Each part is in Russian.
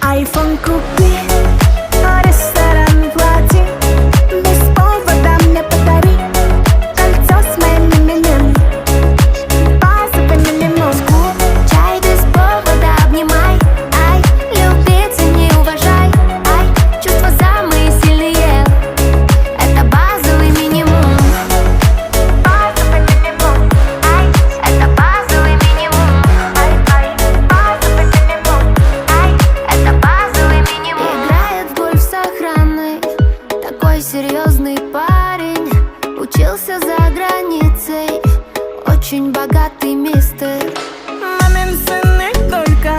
Айфон купи, ресторан плати, без повода мне подари кольцо с моим именем, базовый минимум. Скучай без повода, обнимай, ай, любить и не уважай, ай, чувства самые сильные, это базовый минимум. Базовый минимум, ай, это базовый минимум, ай, ай, базовый минимум, ай, это базовый минимум. Играет в гольф с охраной, такой серьезный парень, учился за границей, очень богатый мистер. Мамин сын и только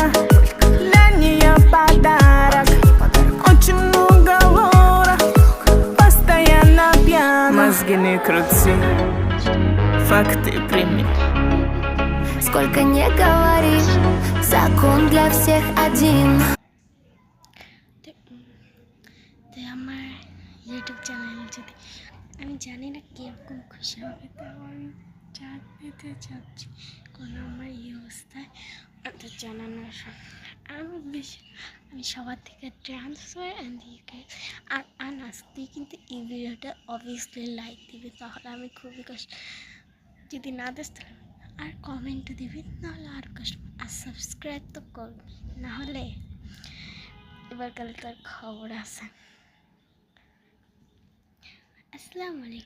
для нее подарок, очень много лора, постоянно пьяна. Мозги не крути, факты прими. Сколько не говори, закон для всех один. তো আমার YouTube channel যদি আমি জানি না কীরকম খুশি হবে, তাও আমি জানাতে চাচ্ছি, কারণ আমার এই অবস্থায় ওদের জানানোর আমি সবার থেকে ট্রান্সফার অ্যান্ড ইউকে আর নাচতে, কিন্তু এই ভিডিওটা অবভিয়াসলি লাইক দিবে, তাহলে আমি খুবই কষ্ট, যদি না দিস আর কমেন্ট দিবি, নাহলে আরও কষ্ট, আর সাবস্ক্রাইব তো করবি, নাহলে এবার কালকার খবর আছে। আসসালামু আলাইকুম।